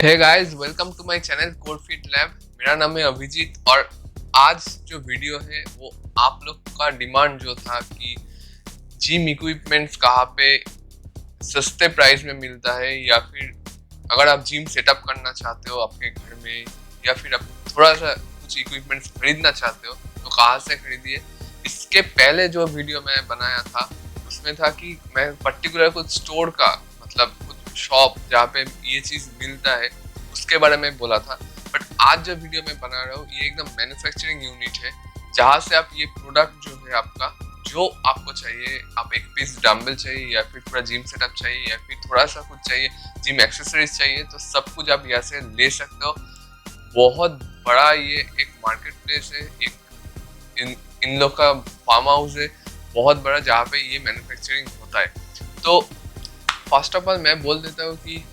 Hey guys, welcome to my channel code fit lab. मेरा नाम है अभिजीत और आज जो वीडियो है वो आप लोग का डिमांड जो था कि जिम इक्विपमेंट्स कहाँ पे सस्ते प्राइस में मिलता है, या फिर अगर आप जिम सेटअप करना चाहते हो अपने घर में, या फिर आप थोड़ा सा कुछ इक्विपमेंट्स खरीदना चाहते हो तो कहाँ से खरीदिए। इसके पहले जो वीडियो मैं बनाया था उसमें था कि मैं पर्टिकुलर कुछ स्टोर का, मतलब कुछ शॉप जहाँ पे ये चीज़ मिलता है उसके बारे में बोला था। बट आज जो वीडियो मैं बना रहा हूँ ये एकदम मैन्युफैक्चरिंग यूनिट है, जहाँ से आप ये प्रोडक्ट जो है आपका, जो आपको चाहिए, आप एक पीस डंबल चाहिए या फिर पूरा जिम सेटअप चाहिए या फिर थोड़ा सा कुछ चाहिए, जिम एक्सेसरीज चाहिए, तो सब कुछ आप यहाँ से ले सकते हो। बहुत बड़ा ये एक मार्केट प्लेस है, एक इन लोग का फार्म हाउस है बहुत बड़ा, जहाँ पे ये मैन्युफैक्चरिंग होता है। तो फर्स्ट ऑफ ऑल मैं बोल देता हूँ कि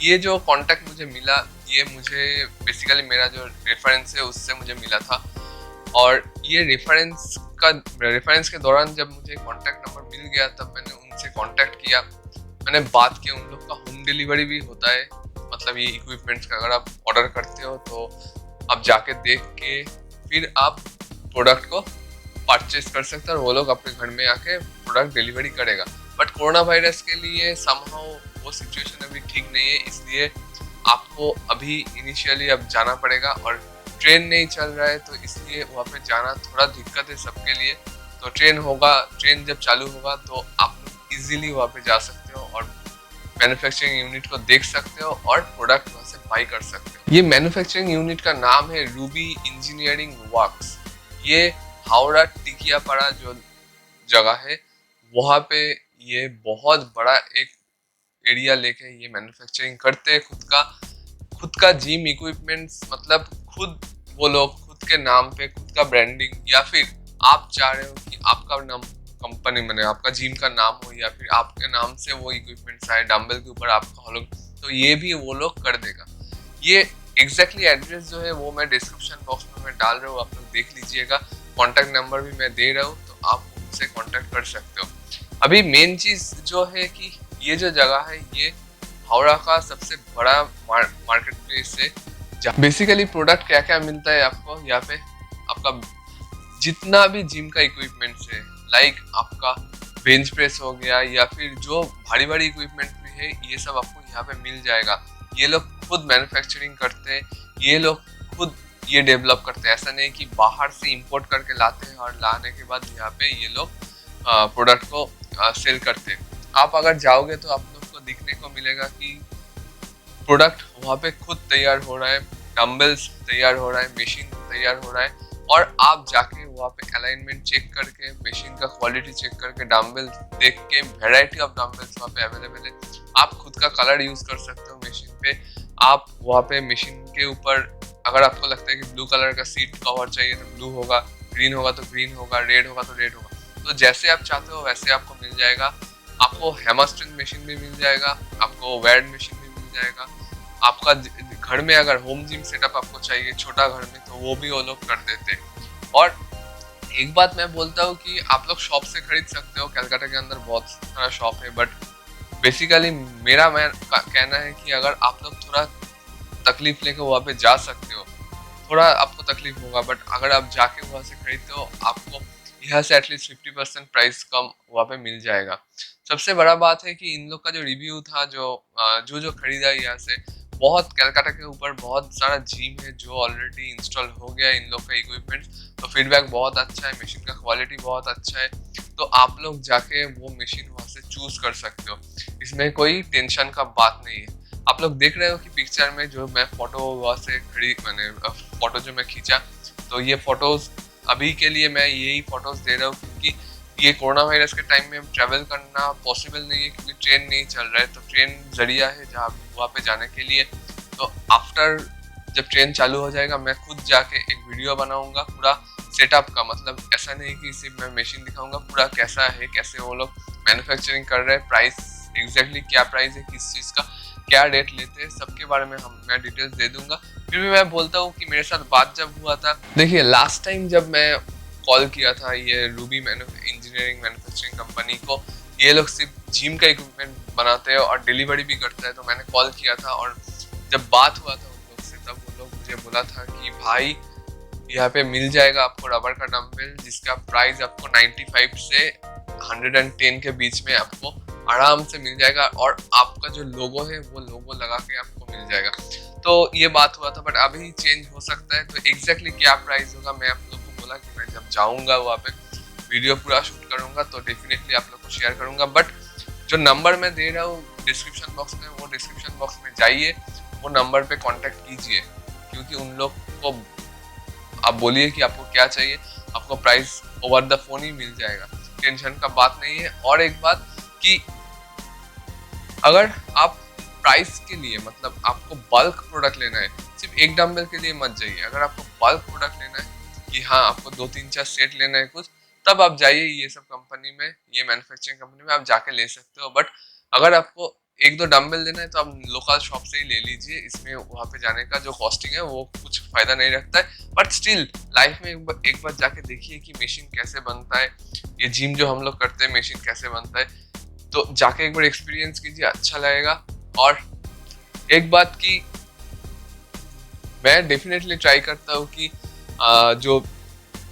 ये जो कांटेक्ट मुझे मिला, ये मुझे बेसिकली मेरा जो रेफरेंस है उससे मुझे मिला था। और ये रेफरेंस के दौरान जब मुझे कांटेक्ट नंबर मिल गया तब मैंने उनसे कांटेक्ट किया, मैंने बात की। उन लोग का होम डिलीवरी भी होता है, मतलब ये इक्विपमेंट्स का अगर आप ऑर्डर करते हो तो आप जाके देख के फिर आप प्रोडक्ट को परचेज कर सकते हो और वो लोग अपने घर में आके प्रोडक्ट डिलीवरी करेगा। बट कोरोना वायरस के लिए समहाउ वो सिचुएशन अभी ठीक नहीं है, इसलिए आपको अभी इनिशियली अब जाना पड़ेगा। और ट्रेन नहीं चल रहा है तो इसलिए वहाँ पे जाना थोड़ा दिक्कत है सबके लिए। तो ट्रेन जब चालू होगा तो आप लोग इजीली वहाँ पे जा सकते हो और मैन्युफैक्चरिंग यूनिट को देख सकते हो और प्रोडक्ट वहाँ से बाई कर सकते हो। ये मैन्युफैक्चरिंग यूनिट का नाम है रूबी इंजीनियरिंग वर्क्स। ये हावड़ा टिकियापाड़ा जो जगह है वहाँ पे ये बहुत बड़ा एक एरिया लेके ये मैन्युफैक्चरिंग करते हैं खुद का जिम इक्विपमेंट्स, मतलब खुद वो लोग खुद के नाम पे खुद का ब्रांडिंग, या फिर आप चाह रहे हो कि आपका नाम कंपनी मैंने आपका जिम का नाम हो या फिर आपके नाम से वो इक्विपमेंट्स आए डंबल के ऊपर आपका हो लोग, तो ये भी वो लोग कर देगा। ये एग्जैक्टली एड्रेस जो है वो मैं डिस्क्रिप्शन बॉक्स में मैं डाल रहा हूँ, आप लोग देख लीजिएगा। कॉन्टैक्ट नंबर भी मैं दे रहा हूँ तो आप उनसे कॉन्टैक्ट कर सकते हो। अभी मेन चीज जो है कि ये जो जगह है ये हावड़ा का सबसे बड़ा मार्केट प्लेस है, जहाँ बेसिकली प्रोडक्ट क्या क्या मिलता है आपको यहाँ पे। आपका जितना भी जिम का इक्विपमेंट्स है, लाइक आपका बेंच प्रेस हो गया या फिर जो भारी भारी इक्विपमेंट भी है, ये सब आपको यहाँ पे मिल जाएगा। ये लोग खुद मैन्युफैक्चरिंग करते हैं, ये लोग खुद ये डेवलप करते हैं। ऐसा नहीं कि बाहर से इंपोर्ट करके लाते हैं और लाने के बाद यहाँ पे ये लोग प्रोडक्ट को सेल करते हैं। आप अगर जाओगे तो आप लोग को दिखने को मिलेगा कि प्रोडक्ट वहाँ पे खुद तैयार हो रहा है, डंबल्स तैयार हो रहा है, मशीन तैयार हो रहा है। और आप जाके वहाँ पे अलाइनमेंट चेक करके, मशीन का क्वालिटी चेक करके, डंबल देख के, वैरायटी ऑफ डंबल्स वहाँ पे अवेलेबल है। आप खुद का कलर यूज कर सकते हो मशीन पे। आप वहाँ पे मशीन के ऊपर अगर आपको लगता है कि ब्लू कलर का सीट कवर चाहिए तो ब्लू होगा, ग्रीन होगा तो ग्रीन होगा, रेड होगा तो रेड होगा। तो जैसे आप चाहते हो वैसे आपको मिल जाएगा। आपको हैमरस्ट्रिंग मशीन भी मिल जाएगा, आपको वेड मशीन भी मिल जाएगा। आपका घर में अगर होम जिम सेटअप आपको चाहिए छोटा घर में, तो वो भी वो लोग कर देते हैं। और एक बात मैं बोलता हूँ कि आप लोग शॉप से खरीद सकते हो, कलकत्ता के अंदर बहुत सारा शॉप है। बट बेसिकली मैं कहना है कि अगर आप लोग थोड़ा तकलीफ लेके वहाँ पे जा सकते हो, थोड़ा आपको तकलीफ होगा, बट अगर आप जाके वहाँ से खरीदते हो आपको यहाँ से एटलीस्ट 50% प्राइस कम वहाँ पे मिल जाएगा। सबसे बड़ा बात है कि इन लोग का जो रिव्यू था, जो खरीदा है यहाँ से, बहुत कलकत्ता के ऊपर बहुत सारा जिम है जो ऑलरेडी इंस्टॉल हो गया है इन लोग का इक्विपमेंट, तो फीडबैक बहुत अच्छा है, मशीन का क्वालिटी बहुत अच्छा है। तो आप लोग जाके वो मशीन वहाँ से चूज कर सकते हो, इसमें कोई टेंशन का बात नहीं है। आप लोग देख रहे हो कि पिक्चर में जो मैं फोटो वहाँ से मैंने फोटो जो मैं खींचा, तो ये फोटोज अभी के लिए मैं यही फोटोज दे रहा हूँ क्योंकि ये कोरोना वायरस के टाइम में ट्रैवल करना पॉसिबल नहीं है क्योंकि ट्रेन नहीं चल रहा है। तो ट्रेन जरिया है जहाँ वहाँ पे जाने के लिए। तो आफ्टर जब ट्रेन चालू हो जाएगा मैं खुद जाके एक वीडियो बनाऊंगा पूरा सेटअप का, मतलब ऐसा नहीं कि सिर्फ मैं मशीन दिखाऊंगा, पूरा कैसा है, कैसे वो लोग मैन्युफैक्चरिंग कर रहे हैं, प्राइस एग्जैक्टली क्या प्राइस है, किस चीज़ का क्या रेट लेते हैं, सबके बारे में मैं डिटेल्स दे दूंगा। फिर भी मैं बोलता हूँ कि मेरे साथ बात जब हुआ था, देखिए लास्ट टाइम जब मैं कॉल किया था ये रूबी इंजीनियरिंग मैन्युफैक्चरिंग कंपनी को, ये लोग सिर्फ जिम का इक्विपमेंट बनाते हैं और डिलीवरी भी करते हैं, तो मैंने कॉल किया था और जब बात हुआ था उन लोग से तब वो लोग मुझे बोला था कि भाई यहाँ पे मिल जाएगा आपको रबर का डंबल जिसका प्राइस आपको 95 से 110 के बीच में आपको आराम से मिल जाएगा और आपका जो लोगो है वो लोगो लगा के आपको मिल जाएगा। तो ये बात हुआ था, बट अभी चेंज हो सकता है। तो एग्जैक्टली क्या प्राइस होगा मैं आप लोग को बोला कि मैं जब जाऊंगा वहाँ पे वीडियो पूरा शूट करूंगा तो डेफिनेटली आप लोग को शेयर करूंगा। बट जो नंबर मैं दे रहा हूँ डिस्क्रिप्शन बॉक्स में, वो डिस्क्रिप्शन बॉक्स में जाइए, वो नंबर पे कांटेक्ट कीजिए, क्योंकि उन लोग को आप बोलिए कि आपको क्या चाहिए, आपको प्राइस ओवर द फोन ही मिल जाएगा, टेंशन का बात नहीं है। और एक बात कि अगर आप प्राइस के लिए मतलब आपको बल्क प्रोडक्ट लेना है, सिर्फ एक डंबल के लिए मत जाइए। अगर आपको बल्क प्रोडक्ट लेना है कि हाँ आपको 2-3-4 सेट लेना है कुछ, तब आप जाइए ये सब कंपनी में, ये मैन्युफैक्चरिंग कंपनी में आप जाके ले सकते हो। बट अगर आपको 1-2 डंबल लेना है तो आप लोकल शॉप से ही ले लीजिए। इसमें वहाँ पे जाने का जो कॉस्टिंग है वो कुछ फायदा नहीं रखता है। बट स्टिल लाइफ में एक बार जाके देखिए कि मशीन कैसे बनता है, ये जिम जो हम लोग करते हैं मशीन कैसे बनता है, तो जाके एक बार एक्सपीरियंस कीजिए, अच्छा लगेगा। और एक बात की मैं डेफिनेटली ट्राई करता हूँ कि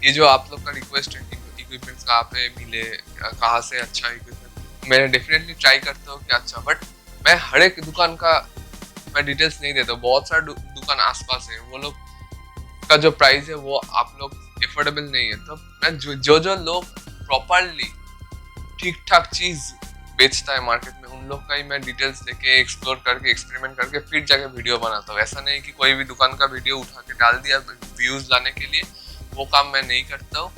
ये जो आप लोग का रिक्वेस्ट है कि इक्विपमेंट्स कहाँ पे मिले, कहाँ से अच्छा इक्विपमेंट, मैं डेफिनेटली ट्राई करता हूँ कि अच्छा। बट मैं हर एक दुकान का मैं डिटेल्स नहीं देता हूँ, बहुत सारे दुकान आसपास है, वो लोग का जो प्राइस है वो आप लोग एफोर्डेबल नहीं है। तो मैं जो लोग प्रॉपरली ठीक ठाक चीज बेचता है मार्केट में, उन लोग का ही मैं डिटेल्स लेके एक्सप्लोर करके एक्सपेरिमेंट करके फिर जाके वीडियो बनाता हूँ। ऐसा नहीं कि कोई भी दुकान का वीडियो उठा के डाल दिया व्यूज लाने के लिए, वो काम मैं नहीं करता हूँ।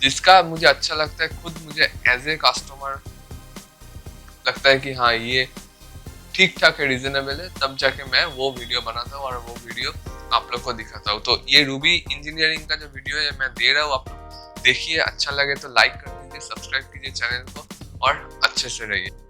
जिसका मुझे अच्छा लगता है, खुद मुझे एज ए कस्टमर लगता है कि हाँ ये ठीक ठाक है, रीजनेबल है, तब जाके मैं वो वीडियो बनाता हूँ और वो वीडियो आप लोग को दिखाता हूँ। तो ये रूबी इंजीनियरिंग का जो वीडियो है मैं दे रहा हूँ, आप लोग देखिए, अच्छा लगे तो लाइक कर दीजिए, सब्सक्राइब कीजिए चैनल को और अच्छे से रहिए।